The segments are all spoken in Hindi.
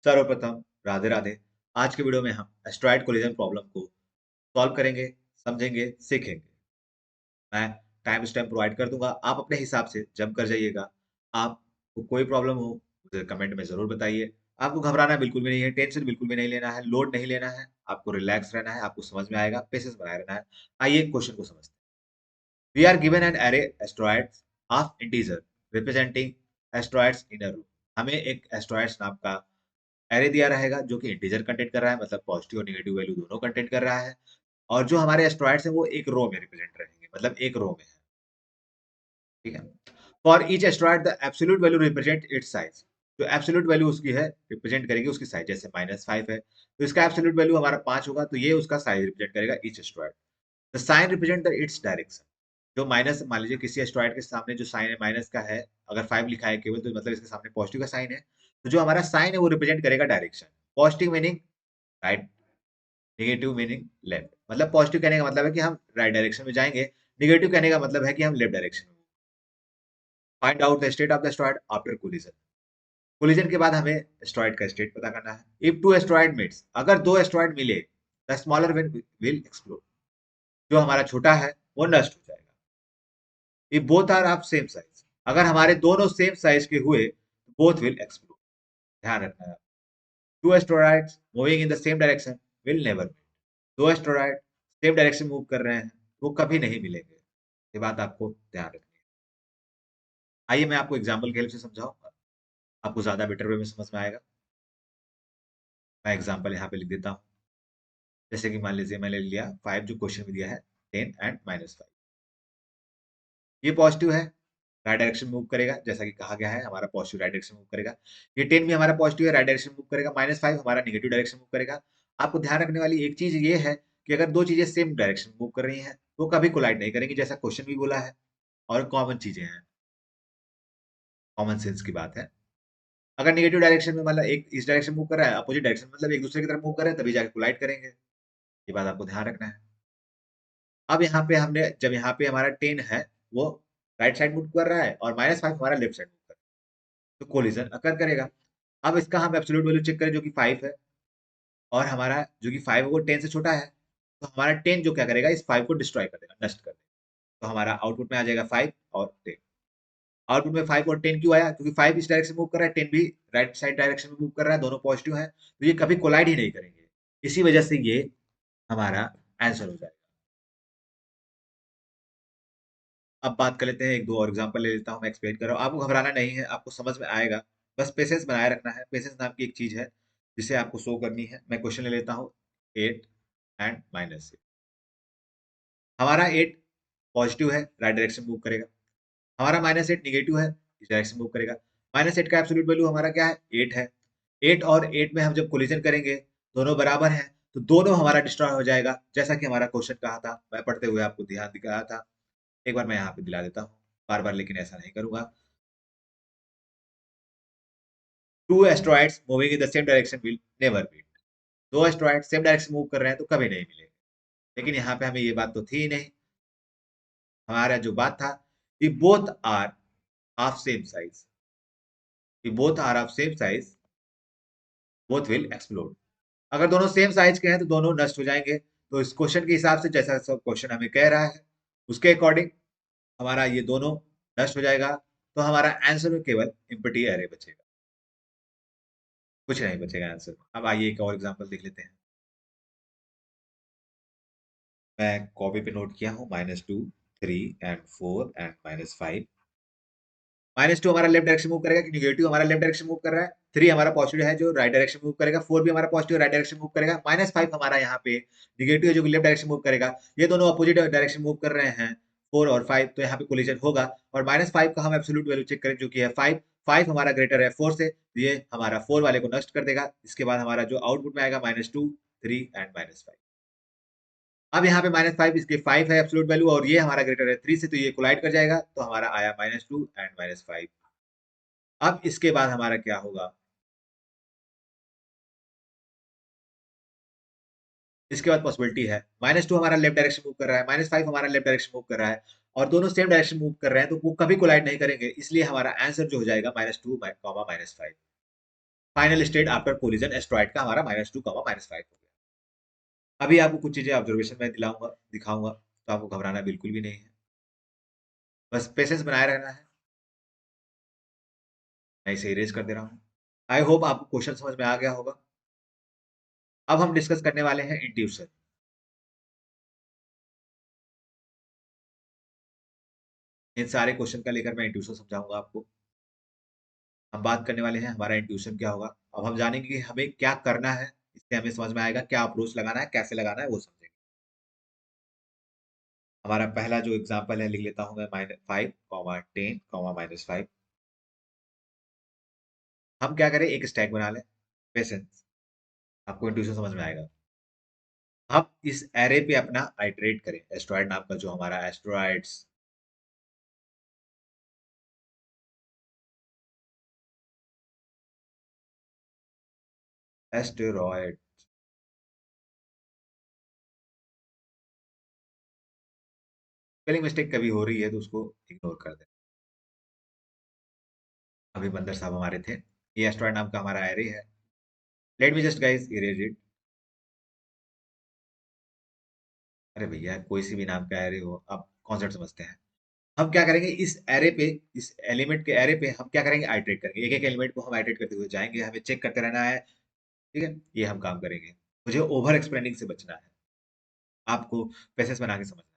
सर्वप्रथम राधे राधे। आज के वीडियो में हम एस्ट्रॉयड कोलिजन प्रॉब्लम को सॉल्व करेंगे, समझेंगे, सीखेंगे। मैं टाइम स्टैम्प प्रोवाइड कर दूंगा, आप अपने हिसाब से जंप कर जाइएगा। आपको कोई प्रॉब्लम हो मुझे कमेंट में जरूर बताइए। आपको घबराना बिल्कुल भी नहीं है, टेंशन बिल्कुल भी नहीं लेना है, लोड नहीं लेना है। आपको रिलैक्स रहना है, आपको समझ में आएगा, पेशेंस बनाए रहना है। आइए क्वेश्चन को समझते हैं। We are given an array asteroids of integer representing asteroids in a row. हमें एक एस्ट्रॉयड्स नाम का एरे दिया रहेगा जो कि इंटीजर कंटेंट कर रहा है, मतलब पॉजिटिव और नेगेटिव वैल्यू दोनों कंटेंट कर रहा है। और जो हमारे एस्ट्रॉयड्स हैं वो एक रो में रिप्रेजेंट रहेंगे, मतलब एक रो में है। ठीक है। For each asteroid the absolute value represent it's size. जो एब्सोल्यूट वैल्यू उसकी है रिप्रेजेंट करेगी उसकी साइज। जैसे -5 है तो इसका एब्सोल्यूट वैल्यू हमारा 5 होगा, तो ये उसका साइज रिप्रेजेंट करेगा each asteroid. The sign represent the its direction. जो माइनस, मान लीजिए किसी एस्ट्रॉयड के सामने जो साइन है माइनस का है, अगर 5 लिखा है केवल, तो मतलब इसके सामने पॉजिटिव का साइन है। तो जो हमारा साइन है वो रिप्रेजेंट करेगा direction. Positive meaning right, negative meaning left. मतलब पॉजिटिव कहने का मतलब है कि हम राइट डायरेक्शन में जाएंगे, नेगेटिव कहने का मतलब है कि हम लेफ्ट डायरेक्शन में। Find out the state of the asteroid after collision. Collision के बाद हमें एस्ट्रॉयड का स्टेट पता करना है। इफ टू एस्ट्रॉयड मीट्स, अगर दो एस्ट्रॉयड मिले, the smaller one will explode. जो हमारा छोटा है वो नष्ट हो जाएगा। If both are of same size, अगर हमारे दोनों सेम साइज के हुए, बोथ विल एक्सप्लोड। ध्यान रखना है। Two asteroids moving in the same direction will never meet. दो एस्ट्रॉयड सेम डायरेक्शन मूव कर रहे हैं, वो कभी नहीं मिलेंगे। ये बात आपको ध्यान रखनी है। आइए मैं आपको एग्जांपल की हेल्प से समझाऊं, आपको ज्यादा बेटर वे में समझ में आएगा। मैं एग्जांपल यहाँ पे लिख देता हूँ। जैसे कि मान लीजिए मैंने लिया 5, जो क्वेश्चन में दिया है 10 एंड -5। ये पॉजिटिव है, राइट डायरेक्शन मूव करेगा, जैसा कि कहा गया है हमारा पॉजिटिव राइट डायरेक्शन मूव करेगा। ये 10 भी हमारा पॉजिटिव है, राइट डायरेक्शन मूव करेगा। -5 हमारा नेगेटिव डायरेक्शन मूव करेगा। आपको ध्यान रखने वाली एक चीज ये है कि अगर दो चीजें सेम डायरेक्शन मूव कर रही हैं वो कभी कोलाइड नहीं करेंगी, जैसा क्वेश्चन भी बोला है। और कॉमन चीजें हैं, कॉमन सेंस की बात है। अगर नेगेटिव डायरेक्शन में मतलब एक इस डायरेक्शन मूव कर रहा है, अपोजिट डायरेक्शन मतलब एक दूसरे की तरफ मूव कर रहे हैं, तभी जाके कोलाइड करेंगे। ये बात आपको ध्यान रखना है। अब यहाँ पे हमने, जब यहाँ पे हमारा 10 है वो राइट साइड मूव कर रहा है और -5 हमारा लेफ्ट साइड मूव कर रहा है, तो कोलिजन अकर करेगा। अब इसका हम एब्सोल्यूट वैल्यू चेक करें जो कि 5 है, और हमारा जो कि 5 है वो 10 से छोटा है। तो हमारा 10 जो क्या करेगा, इस 5 को डिस्ट्रॉय कर देगा, नष्ट कर देगा। तो हमारा आउटपुट में आ जाएगा 5 और 10। आउटपुट में 5 और 10 क्यों आया? क्योंकि 5 इस डायरेक्शन मूव कर रहा है, 10 भी राइट साइड डायरेक्शन में मूव कर रहा है, दोनों पॉजिटिव है, तो ये कभी कोलाइड ही नहीं करेंगे। इसी वजह से ये हमारा आंसर हो जाएगा। अब बात कर लेते हैं, एक दो और एग्जांपल ले लेता हूँ, मैं एक्सप्लेन कर रहा हूँ। आपको घबराना नहीं है, आपको समझ में आएगा। बस पेशेंस बनाए रखना है। पेशेंस नाम की एक चीज है जिसे आपको शो करनी है। मैं क्वेश्चन ले लेता हूँ 8 एंड -8। हमारा 8 पॉजिटिव है, राइट डायरेक्शन मूव करेगा। हमारा -8 नेगेटिव है, इस डायरेक्शन मूव करेगा। -8 का एब्सोल्यूट वैल्यू हमारा क्या है? 8 है। 8 और 8 में हम जब कोलिजन करेंगे, दोनों बराबर हैं, तो दोनों हमारा डिस्ट्रॉय हो जाएगा, जैसा कि हमारा क्वेश्चन कहा था। मैं पढ़ते हुए आपको ध्यान दिखाया था। एक बार मैं यहाँ पे दिला देता हूँ, बार बार लेकिन ऐसा नहीं करूंगा। Two asteroids moving in the same direction will never meet. दो एस्ट्रॉइड सेम डायरेक्शन मूव कर रहे हैं तो कभी नहीं मिलेंगे। लेकिन यहाँ पे हमें ये बात तो थी ही नहीं। हमारा जो बात था कि both are of same size, कि both are of same size both will explode. अगर दोनों सेम साइज के हैं तो दोनों नष्ट हो जाएंगे। तो इस क्वेश्चन के हिसाब से, जैसा सब क्वेश्चन हमें कह रहा है उसके अकॉर्डिंग हमारा ये दोनों नष्ट हो जाएगा। तो हमारा आंसर में केवल एम्प्टी एरे बचेगा, कुछ नहीं बचेगा आंसर में। अब आइए एक और एग्जांपल देख लेते हैं। मैं कॉपी पे नोट किया हूँ -2, 3 एंड 4 एंड -5। -2 हमारा लेफ्ट डायरेक्शन मूव करेगा कि नेगेटिव हमारा लेफ्ट डायरेक्शन मूव कर रहा है। 3 हमारा पॉजिटिव है जो राइट डायरेक्शन मूव करेगा। 4 भी हमारा पॉजिटिव राइट डायरेक्शन मूव करेगा। -5 हमारा यहाँ पे नेगेटिव है जो कि लेफ्ट डायरेक्शन मूव करेगा। ये दोनों अपोजिट डायरेक्शन मूव कर रहे हैं, 4 और 5, तो यहाँ पे कोलिजन होगा। और -5 का हम एब्सोल्यूट वैल्यू चेक करें जो कि है 5। 5 हमारा ग्रेटर है 4 से, तो ये हमारा 4 वाले को नष्ट कर देगा। इसके बाद हमारा जो आउटपुट में आएगा -2, 3 एंड -5। अब यहाँ पे -5, इसके 5 है एब्सोल्यूट वैल्यू, और ये हमारा ग्रेटर है 3 से, तो ये कोलाइड कर जाएगा। तो हमारा आया -2 एंड -5। अब इसके बाद हमारा क्या होगा? इसके बाद पॉसिबिलिटी है, -2 हमारा लेफ्ट डायरेक्शन मूव कर रहा है, -5 हमारा लेफ्ट डायरेक्शन मूव कर रहा है, और दोनों सेम डायरेक्शन मूव कर रहे हैं, तो वो कभी कोलाइड नहीं करेंगे। इसलिए हमारा आंसर जो हो जाएगा -2, -5। Final state after collision asteroid का हमारा -2, -5 हो गया। अभी आपको कुछ चीजें ऑब्जर्वेशन में दिलाऊंगा, दिखाऊंगा, तो आपको घबराना बिल्कुल भी नहीं है, बस पेशेंस बनाए रहना है। मैं इसे इरेज कर दे रहा हूँ। आई होप आपको क्वेश्चन समझ में आ गया होगा। अब हम डिस्कस करने वाले हैं इंट्यूशन। इन सारे क्वेश्चन का लेकर मैं इंट्यूशन समझाऊंगा आपको। हम बात करने वाले हैं हमारा इंट्यूशन क्या होगा। अब हम जानेंगे कि हमें क्या करना है, इससे हमें समझ में आएगा क्या अप्रोच लगाना है, कैसे लगाना है, वो समझेंगे। हमारा पहला जो एग्जाम्पल है लिख लेता हूं मैं, -5, 10, -5। हम क्या करें, एक स्टैक बना लें। पेशेंस, आपको इंट्यूशन समझ में आएगा। हम इस एरे पे अपना आइटरेट करें, एस्ट्रॉइड नाम का जो हमारा एस्ट्रॉइड्स, एस्टेरॉयड। स्पेलिंग मिस्टेक कभी हो रही है तो उसको इग्नोर कर दें। अभी बंदर साहब हमारे थे, ये एस्ट्रॉइड नाम का हमारा एरे है। Let me just guys erase it. अरे भैया कोई सी भी नाम का एरे हो, आप कॉन्सेप्ट समझते हैं। हम क्या करेंगे, इस एरे पे, इस एलिमेंट के एरे पे हम क्या करेंगे, आइटरेट करेंगे। एक एक एलिमेंट को हम आइटरेट करते हुए जाएंगे, हमें चेक करते रहना है। ठीक है, ये हम काम करेंगे। मुझे ओवर एक्सप्लेनिंग से बचना है, आपको पैसेज बना के समझना है।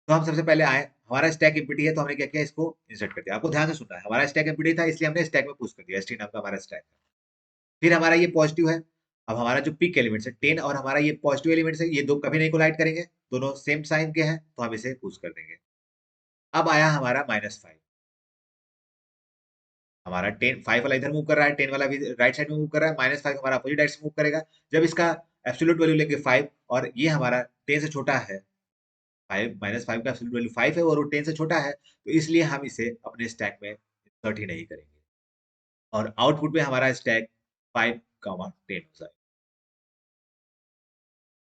तो हम सबसे पहले आए, हमारा स्टैक एम्प्टी है, तो हमने क्या किया, इसको इंसर्ट कर दिया। आपको ध्यान से सुनना है, हमारा स्टैक एम्प्टी था इसलिए हमने स्टैक में पुश कर दिया, एसटी नाम का हमारा स्टैक है। फिर हमारा ये पॉजिटिव है। अब हमारा जो पिक एलिमेंट्स है 10 और हमारा ये पॉजिटिव एलिमेंट्स है, ये दो कभी नहीं कोलाइड करेंगे, दोनों सेम साइन के हैं, तो हम इसे पुश कर देंगे। अब आया हमारा -5। हमारा 10, 5 वाला इधर मूव कर रहा है, 10 वाला भी राइट साइड में मूव कर रहा है, -5 हमारा अपोजिट साइड से मूव करेगा। जब इसका एब्सोल्यूट वैल्यू लेंगे 5 और ये हमारा 10 से छोटा है, 5 -5 का एब्सोल्यूट वैल्यू 5 है और वो 10 से छोटा है, तो इसलिए हम इसे अपने स्टैक में इंसर्ट ही नहीं करेंगे। और आउटपुट में हमारा स्टैक 5, 10 हो जाएगा।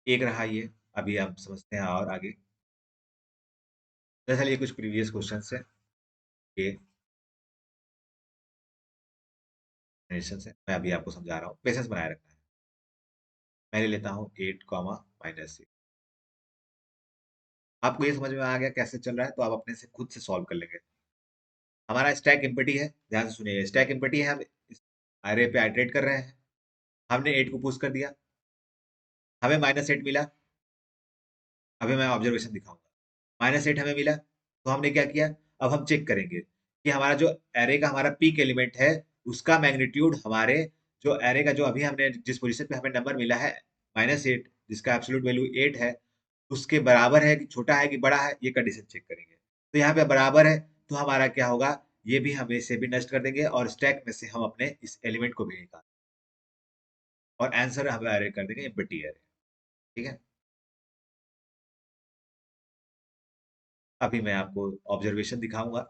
एक रहा ये। अभी आप समझते हैं और आगे। दरअसल ये कुछ प्रीवियस क्वेश्चन है, ये जनरेशन से मैं अभी आपको समझा रहा हूँ, पेशेंस बनाए रखना है। मैं ले लेता हूँ 8, -6। आपको ये समझ में आ गया कैसे चल रहा है, तो आप अपने से खुद से सॉल्व कर लेंगे। हमारा स्टैक एम्प्टी है, ध्यान से सुनिए, स्टैक एम्प्टी है, हम इस अरे पे आइटरेट कर रहे हैं। हमने 8 को पुश कर दिया, हमें -8 मिला। अभी मैं ऑब्जर्वेशन दिखाऊंगा। -8 हमें मिला, तो हमने क्या किया, अब हम चेक करेंगे कि हमारा जो एरे का हमारा पीक एलिमेंट है, उसका मैग्नीट्यूड हमारे जो एरे का जो अभी हमने जिस पोजीशन पे हमें नंबर मिला है -8, जिसका एब्सोल्यूट वैल्यू 8 है, उसके बराबर है कि छोटा है कि बड़ा है, ये कंडीशन चेक करेंगे। तो यहाँ पे बराबर है, तो हमारा क्या होगा, ये भी हम इसे भी नष्ट कर देंगे और स्टैक में से हम अपने इस एलिमेंट को भी निकाल, और आंसर हम एरे कर देंगे एम्प्टी एरे। ठीक है, अभी मैं आपको ऑब्जर्वेशन दिखाऊंगा,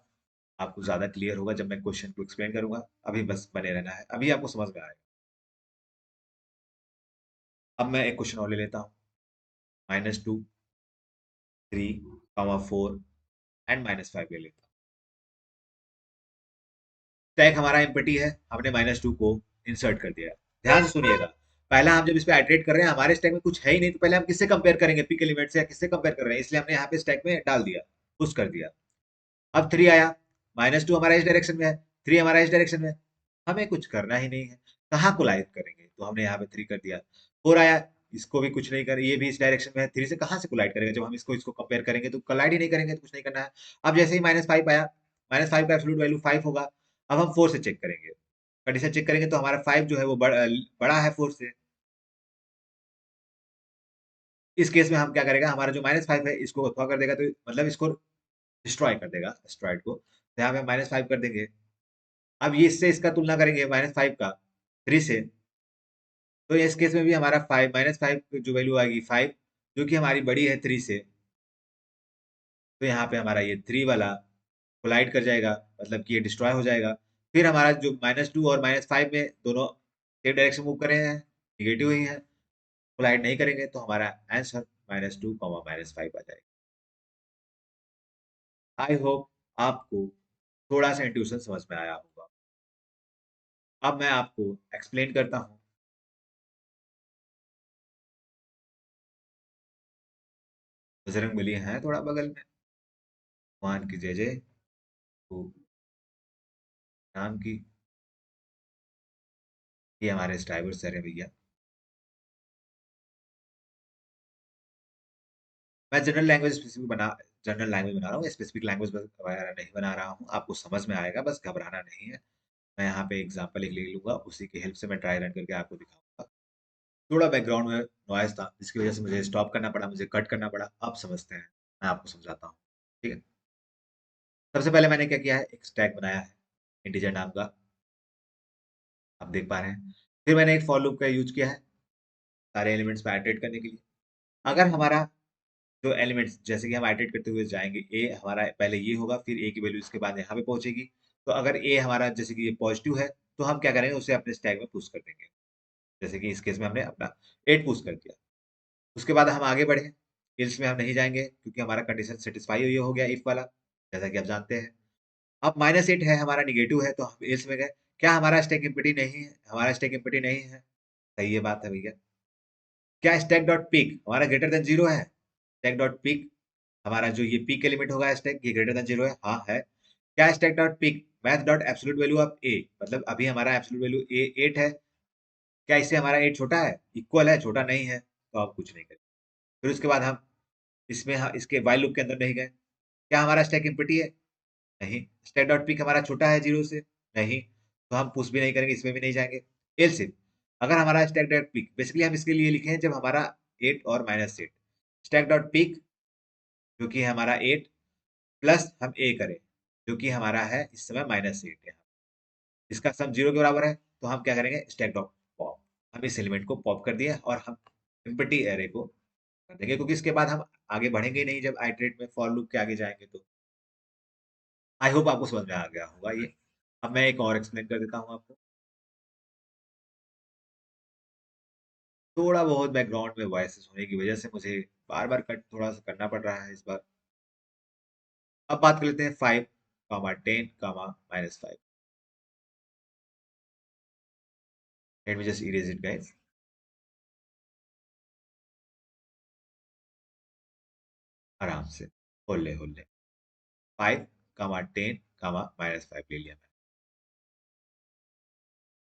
आपको ज्यादा क्लियर होगा जब मैं क्वेश्चन को एक्सप्लेन करूंगा। अभी बस बने रहना है, अभी आपको समझ में आएगा। अब मैं एक क्वेश्चन और ले लेता हूँ। -2, 3, 4 एंड -5 ले लेता हूँ। स्टैक हमारा एम्प्टी है, हमने -2 को इंसर्ट कर दिया। ध्यान से सुनिएगा, पहला हम जब इस पे आइटरेट कर रहे हैं, हमारे स्टैक में कुछ है ही नहीं, तो पहले हम किससे कंपेयर करेंगे, पिक एलिमेंट से, या किससे कंपेयर कर रहे हैं, इसलिए हमने यहाँ पे स्टैक में डाल दिया, पुश कर दिया। अब 3 आया, -2 हमारा इस डायरेक्शन में है, 3 हमारा इस डायरेक्शन में है, हमें कुछ करना ही नहीं है, कहाँ कोलाइड करेंगे, तो हमने यहाँ पे 3 कर दिया। 4 आया, इसको भी कुछ नहीं कर, ये भी इस डायरेक्शन में है, 3 से कहाँ से कोलाइड करेगा, जब हम इसको इसको कंपेयर करेंगे तो कोलाइड ही नहीं करेंगे, तो कुछ नहीं करना है। अब जैसे ही -5 आया, -5 का एब्सोल्यूट वैल्यू 5 होगा। अब हम 4 से चेक करेंगे, कंडीशन चेक करेंगे, तो हमारा 5 जो है वो बड़ा है 4 से। इस केस में हम क्या करेगा, हमारा जो -5 है इसको अथवा कर देगा, तो मतलब इसको डिस्ट्रॉय कर देगा एस्ट्रॉइड को, तो यहाँ पे -5 कर देंगे। अब ये इससे इसका तुलना करेंगे -5 का 3 से, तो इस केस में भी हमारा 5, -5 जो वैल्यू आएगी 5, जो कि हमारी बड़ी है 3 से, तो यहाँ पे हमारा ये 3 वाला कोलाइड कर जाएगा, मतलब कि ये डिस्ट्रॉय हो जाएगा। फिर हमारा जो -2 और -5 में दोनों सेम डायरेक्शन मूव कर रहे हैं, निगेटिव ही है, कोलाइड नहीं करेंगे, तो हमारा आंसर -2, -5 आ जाएगा। आई होप आपको थोड़ा सा इंट्यूशन समझ में आया होगा। अब मैं आपको एक्सप्लेन करता हूँ। बजरंगबली हैं थोड़ा बगल में, भगवान की जय जय हो, राम की। ये हमारे ड्राइवर सर है भैया। मैं जनरल लैंग्वेज बना रहा हूँ, स्पेसिफिक लैंग्वेज वगैरह नहीं बना रहा हूँ। आपको समझ में आएगा, बस घबराना नहीं है। मैं यहाँ पे एग्जांपल एक ले लूंगा, उसी की हेल्प से मैं ट्राई रन करके आपको दिखाऊंगा। थोड़ा बैकग्राउंड में नॉइज था, जिसकी वजह से मुझे स्टॉप करना पड़ा, मुझे कट करना पड़ा। आप समझते हैं, मैं आपको समझाता हूँ। ठीक है। सबसे पहले मैंने क्या किया है, एक स्टैक बनाया है इंटीजर नाम का, आप देख पा रहे हैं। फिर मैंने एक फॉर लूप का यूज किया है सारे एलिमेंट्स पे आइटरेट करने के लिए। अगर हमारा जो एलिमेंट्स, जैसे कि हम आइटरेट करते हुए जाएंगे, ए हमारा पहले ये होगा, फिर ए की वैल्यू इसके बाद यहाँ पे पहुंचेगी। तो अगर ए हमारा जैसे कि ये पॉजिटिव है, तो हम क्या करेंगे, उसे अपने स्टैक में पुश कर देंगे। जैसे कि इस केस में हमने अपना 8 पुश कर दिया। उसके बाद हम आगे बढ़े, इल्स में हम नहीं जाएंगे क्योंकि हमारा कंडीशन सेटिस्फाई हुई हो गया इफ वाला, जैसा कि आप जानते हैं। अब -8 है, हमारा निगेटिव है, तो हम इल्स में गए। क्या हमारा स्टैक एम्प्टी नहीं है? हमारा स्टैक एम्प्टी नहीं है। सही ये बात है भैया। क्या स्टैक डॉट पिक हमारा ग्रेटर देन 0 है? स्टैक डॉट पिक हमारा जो ये पीक एलिमेंट होगा स्टैक, ये ग्रेटर देन 0 है? हाँ है। क्या stack dot peek math dot absolute value of a, मतलब अभी हमारा एब्सोल्यूट वैल्यू ए 8 है, क्या इससे हमारा 8 छोटा है, इक्वल है, छोटा नहीं है? तो आप कुछ नहीं करें। फिर उसके बाद हम इसके वाइल लूप के अंदर नहीं गए। क्या हमारा स्टैक एम्प्टी है? नहीं। स्टैक डॉट पिक हमारा छोटा है 0 से? नहीं। तो हम पुश भी नहीं करेंगे, इसमें भी नहीं जाएंगे। एल्स इफ अगर हमारा स्टैक डॉट पिक, बेसिकली हम इसके लिए लिखे हैं जब हमारा 8 और -8, स्टैक डॉट पिक जो कि हमारा 8 प्लस हम ए करें, जो कि हमारा है इस समय -8 है, इसका सम 0 के बराबर है। तो हम क्या करेंगे, स्टैक डॉट पॉप, हम इस एलिमेंट को पॉप कर दिया और हम एम्प्टी एरे को कर देंगे, क्योंकि इसके बाद हम आगे बढ़ेंगे नहीं जब आइटरेट में फॉर लूप के आगे जाएंगे तो। आई होप आपको समझ में आ गया होगा ये। अब मैं एक और एक्सप्लेन कर देता हूँ आपको। थोड़ा बहुत बैकग्राउंड में वॉइसेस होने की वजह से मुझे बार-बार कट थोड़ा सा करना पड़ रहा है इस बार। अब बात कर लेते हैं 5, 10, -5। Let me just erase it guys. आराम से, होल्ले-होल्ले। 5, 10, -5 ले लिया मैंने।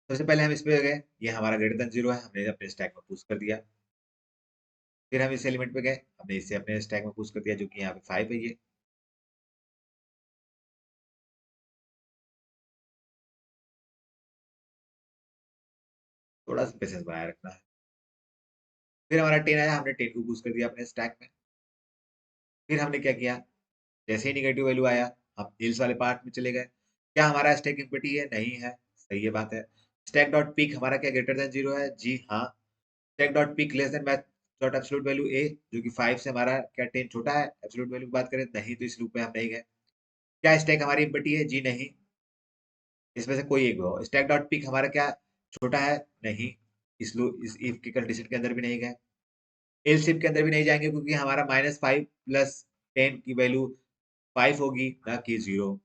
सबसे पहले हम इस पे गए, ये हमारा ग्रेटर देन 0 है, हमने अपने स्टैक में पुश कर दिया। फिर हम इस एलिमेंट पे गए, हमने इसे अपने स्टैक में पुश कर दिया, जो कि यहाँ पे 5 है ये। थोड़ा-सा पेशेंस बनाए रखना है। फिर हमारा 10 आया, हमने 10 को पुश कर दिया अपने स्टैक में। फिर हमने क्या किया, जैसे ही नेगेटिव वैल्यू आया, हम हिल्स वाले पार्ट में चले गए। क्या हमारा स्टैक इक्विटी है? नहीं है। सही है बात है। स्टैक डॉट पिक हमारा क्या ग्रेटर देन 0 है? जी हाँ। Stack dot peek less than math dot absolute value a, जो कि 5 से हमारा क्या 10 छोटा है? एब्सोल्यूट वैल्यू की बात करें, नहीं, तो इस लूप में हम नहीं गए। क्या स्टैक हमारी इक्विटी है? जी नहीं। इसमें से कोई एक भी हो। स्टैक डॉट पिक हमारा क्या छोटा है? नहीं। इस इफ की कंडीशन के अंदर भी नहीं गए। एल्स इफ के अंदर भी नहीं जाएंगे, क्योंकि हमारा -5 प्लस 10 की वैल्यू 5 होगी, ना कि 0।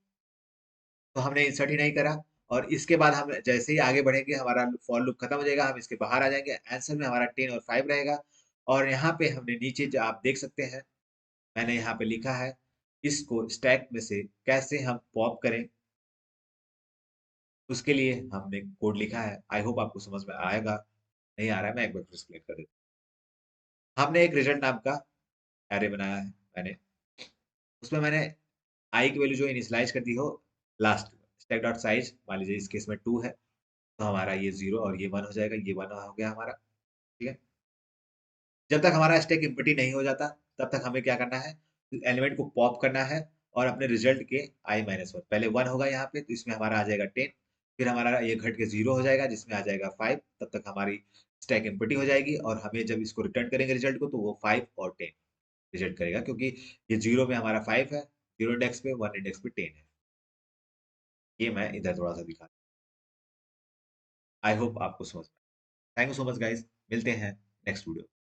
तो हमने इंसर्ट ही नहीं करा। और इसके बाद हम जैसे ही आगे बढ़ेंगे, हमारा फॉर लूप खत्म हो जाएगा, हम इसके बाहर आ जाएंगे। आंसर में हमारा 10 और 5 रहेगा। और यहाँ पे हमने नीचे जो आप देख सकते हैं, मैंने यहाँ पे लिखा है, इसको स्टैक में से कैसे हम पॉप करें, उसके लिए हमने कोड लिखा है। आई होप आपको समझ में आएगा। नहीं आ रहा है, मैं एक बार फिर एक्सप्लेन कर देता हूँ। हमने एक रिजल्ट नाम का एरे बनाया है मैंने। उसमें मैंने आई की वैल्यू जो इनिशियलाइज कर दी हो लास्ट, स्टैक डॉट साइज मान लीजिए इस केस में 2 है, तो हमारा ये 0 और ये 1 हो जाएगा, ये 1 हो गया हमारा। ठीक है। जब तक हमारा स्टैक एम्प्टी नहीं हो जाता, तब तक हमें क्या करना है, एलिमेंट को पॉप करना है और अपने रिजल्ट के i-1, पहले 1 होगा यहाँ पे, तो इसमें हमारा आ जाएगा 10। फिर हमारा ये घट के 0 हो जाएगा, जिसमें आ जाएगा 5। तब तक हमारी स्टैक एम्प्टी हो जाएगी और हमें जब इसको रिटर्न करेंगे रिजल्ट को, तो वो 5 और 10 रिजल्ट करेगा, क्योंकि ये 0 में हमारा 5 है, 0 इंडेक्स पे, 1 इंडेक्स पे 10 है। ये मैं इधर थोड़ा-सा दिखा, आई होप आपको समझ में आया। Thank you so much guys, मिलते हैं नेक्स्ट वीडियो।